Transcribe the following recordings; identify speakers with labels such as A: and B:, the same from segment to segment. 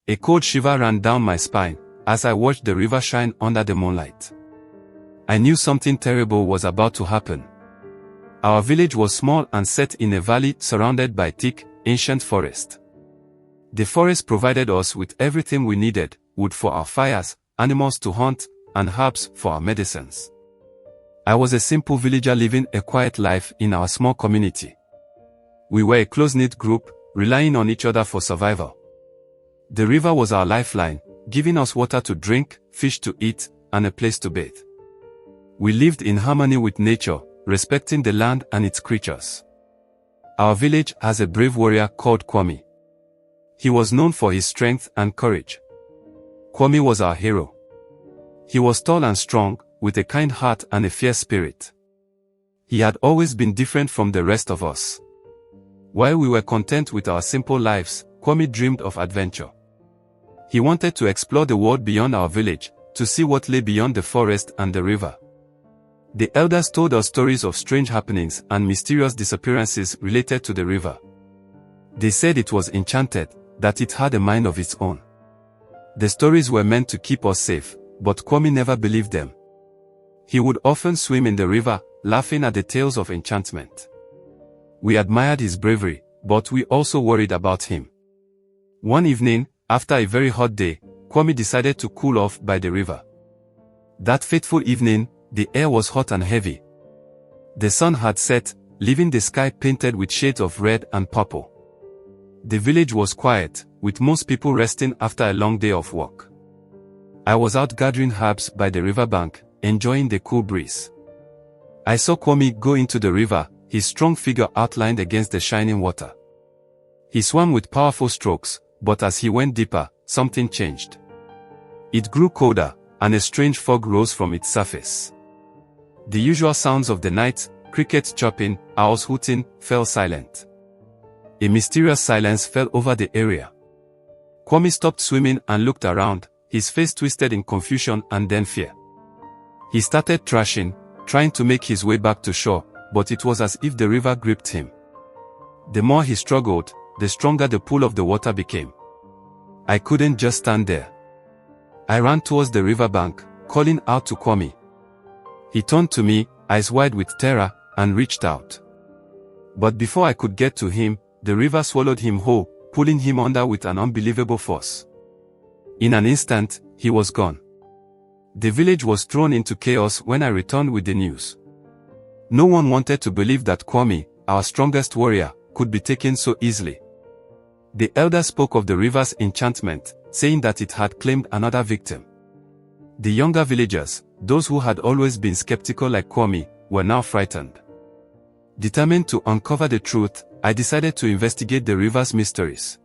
A: A cold shiver ran down my spine as I watched the river shine under the moonlight. I knew something terrible was about to happen. Our village was small and set in a valley surrounded by thick, ancient forest. The forest provided us with everything we needed: wood for our fires, animals to hunt, and herbs for our medicines. I was a simple villager living a quiet life in our small community. We were a close-knit group, relying on each other for survival. The river was our lifeline, giving us water to drink, fish to eat, and a place to bathe. We lived in harmony with nature, respecting the land and its creatures. Our village has a brave warrior called Kwame. He was known for his strength and courage. Kwame was our hero. He was tall and strong, with a kind heart and a fierce spirit. He had always been different from the rest of us. While we were content with our simple lives, Kwame dreamed of adventure. He wanted to explore the world beyond our village, to see what lay beyond the forest and the river. The elders told us stories of strange happenings and mysterious disappearances related to the river. They said it was enchanted, that it had a mind of its own. The stories were meant to keep us safe, but Kwame never believed them. He would often swim in the river, laughing at the tales of enchantment. We admired his bravery, but we also worried about him. One evening, after a very hot day, Kwame decided to cool off by the river. That fateful evening, the air was hot and heavy. The sun had set, leaving the sky painted with shades of red and purple. The village was quiet, with most people resting after a long day of work. I was out gathering herbs by the riverbank, enjoying the cool breeze. I saw Kwame go into the river, his strong figure outlined against the shining water. He swam with powerful strokes, but as he went deeper, something changed. It grew colder, and a strange fog rose from its surface. The usual sounds of the night, crickets chirping, owls hooting, fell silent. A mysterious silence fell over the area. Kwame stopped swimming and looked around, his face twisted in confusion and then fear. He started thrashing, trying to make his way back to shore, but it was as if the river gripped him. The more he struggled, the stronger the pull of the water became. I couldn't just stand there. I ran towards the riverbank, calling out to Kwame. He turned to me, eyes wide with terror, and reached out. But before I could get to him, the river swallowed him whole, pulling him under with an unbelievable force. In an instant, he was gone. The village was thrown into chaos when I returned with the news. No one wanted to believe that Kwame, our strongest warrior, could be taken so easily. The elders spoke of the river's enchantment, saying that it had claimed another victim. The younger villagers, those who had always been skeptical like Kwame, were now frightened. Determined to uncover the truth, I decided to investigate the river's mysteries.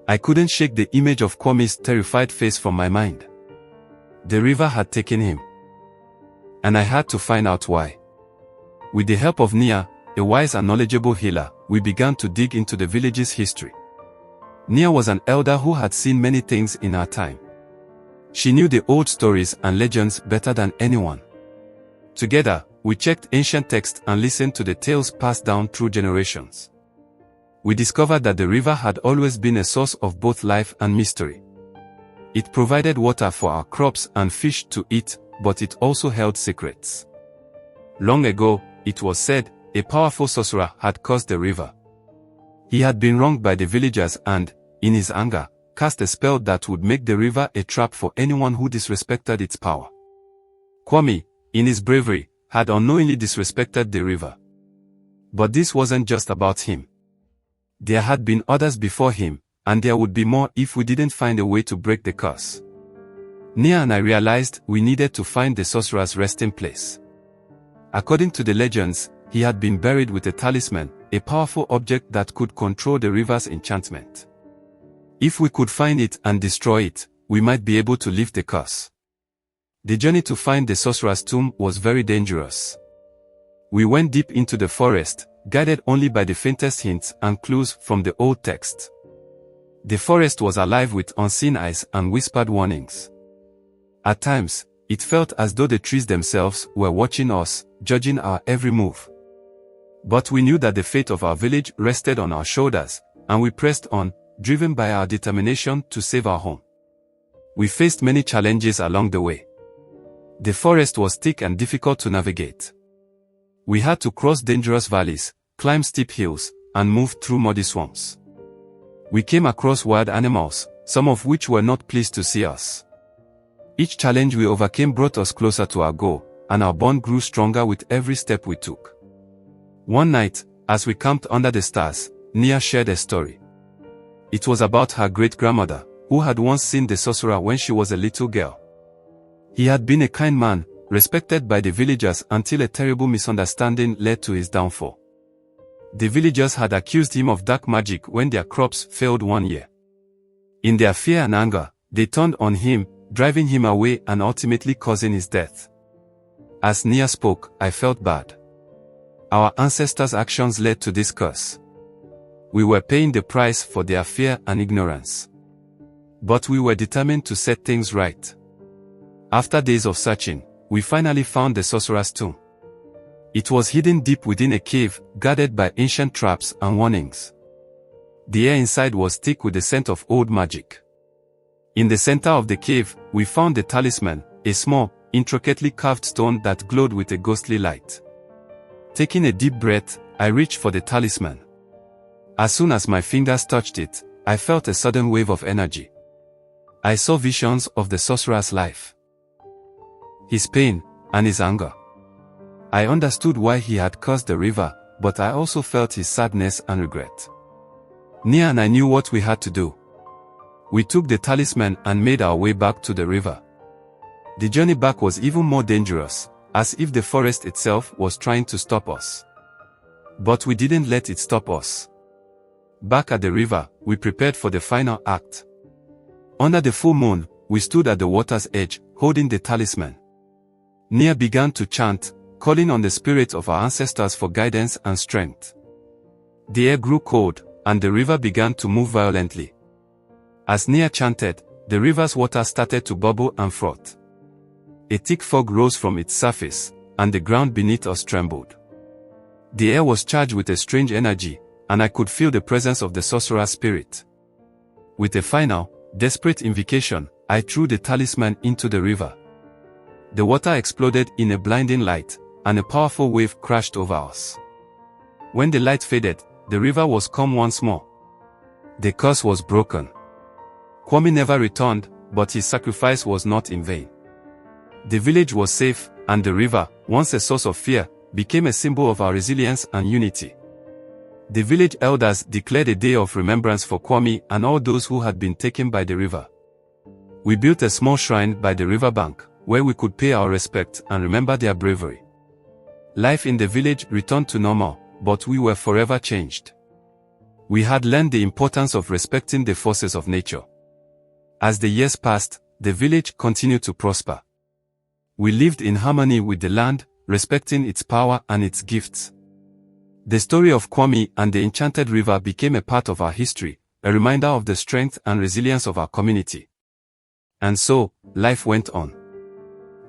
A: I couldn't shake the image of Kwame's terrified face from my mind. The river had taken him. And I had to find out why. With the help of Nia, a wise and knowledgeable healer, we began to dig into the village's history. Nia was an elder who had seen many things in her time. She knew the old stories and legends better than anyone. Together, we checked ancient texts and listened to the tales passed down through generations. We discovered that the river had always been a source of both life and mystery. It provided water for our crops and fish to eat, but it also held secrets. Long ago, it was said, a powerful sorcerer had cursed the river. He had been wronged by the villagers and, in his anger, cast a spell that would make the river a trap for anyone who disrespected its power. Kwame, in his bravery, had unknowingly disrespected the river. But this wasn't just about him. There had been others before him, and there would be more if we didn't find a way to break the curse. Nia and I realized we needed to find the sorcerer's resting place. According to the legends, he had been buried with a talisman, a powerful object that could control the river's enchantment. If we could find it and destroy it, we might be able to lift the curse. The journey to find the sorcerer's tomb was very dangerous. We went deep into the forest, guided only by the faintest hints and clues from the old text. The forest was alive with unseen eyes and whispered warnings. At times, it felt as though the trees themselves were watching us, judging our every move. But we knew that the fate of our village rested on our shoulders, and we pressed on, driven by our determination to save our home. We faced many challenges along the way. The forest was thick and difficult to navigate. We had to cross dangerous valleys, climb steep hills, and move through muddy swamps. We came across wild animals, some of which were not pleased to see us. Each challenge we overcame brought us closer to our goal, and our bond grew stronger with every step we took. One night, as we camped under the stars, Nia shared a story. It was about her great-grandmother, who had once seen the sorcerer when she was a little girl. He had been a kind man, respected by the villagers until a terrible misunderstanding led to his downfall. The villagers had accused him of dark magic when their crops failed one year. In their fear and anger, they turned on him, driving him away and ultimately causing his death. As Nia spoke, I felt bad. Our ancestors' actions led to this curse. We were paying the price for their fear and ignorance. But we were determined to set things right. After days of searching, we finally found the sorcerer's tomb. It was hidden deep within a cave, guarded by ancient traps and warnings. The air inside was thick with the scent of old magic. In the center of the cave, we found the talisman, a small, intricately carved stone that glowed with a ghostly light. Taking a deep breath, I reached for the talisman. As soon as my fingers touched it, I felt a sudden wave of energy. I saw visions of the sorcerer's life, his pain, and his anger. I understood why he had cursed the river, but I also felt his sadness and regret. Nia and I knew what we had to do. We took the talisman and made our way back to the river. The journey back was even more dangerous, as if the forest itself was trying to stop us. But we didn't let it stop us. Back at the river, we prepared for the final act. Under the full moon, we stood at the water's edge, holding the talisman. Nia began to chant, calling on the spirits of our ancestors for guidance and strength. The air grew cold, and the river began to move violently. As Nia chanted, the river's water started to bubble and froth. A thick fog rose from its surface, and the ground beneath us trembled. The air was charged with a strange energy, and I could feel the presence of the sorcerer's spirit. With a final, desperate invocation, I threw the talisman into the river. The water exploded in a blinding light, and a powerful wave crashed over us. When the light faded, the river was calm once more. The curse was broken. Kwame never returned, but his sacrifice was not in vain. The village was safe, and the river, once a source of fear, became a symbol of our resilience and unity. The village elders declared a day of remembrance for Kwame and all those who had been taken by the river. We built a small shrine by the riverbank, where we could pay our respect and remember their bravery. Life in the village returned to normal, but we were forever changed. We had learned the importance of respecting the forces of nature. As the years passed, the village continued to prosper. We lived in harmony with the land, respecting its power and its gifts. The story of Kwame and the enchanted river became a part of our history, a reminder of the strength and resilience of our community. And so, life went on.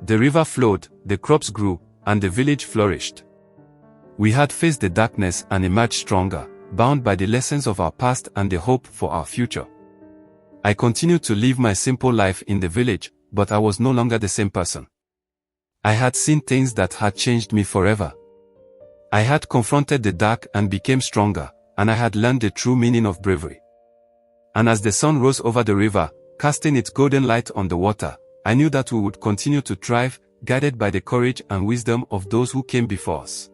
A: The river flowed, the crops grew, and the village flourished. We had faced the darkness and emerged stronger, bound by the lessons of our past and the hope for our future. I continued to live my simple life in the village, but I was no longer the same person. I had seen things that had changed me forever. I had confronted the dark and became stronger, and I had learned the true meaning of bravery. And as the sun rose over the river, casting its golden light on the water, I knew that we would continue to thrive, guided by the courage and wisdom of those who came before us.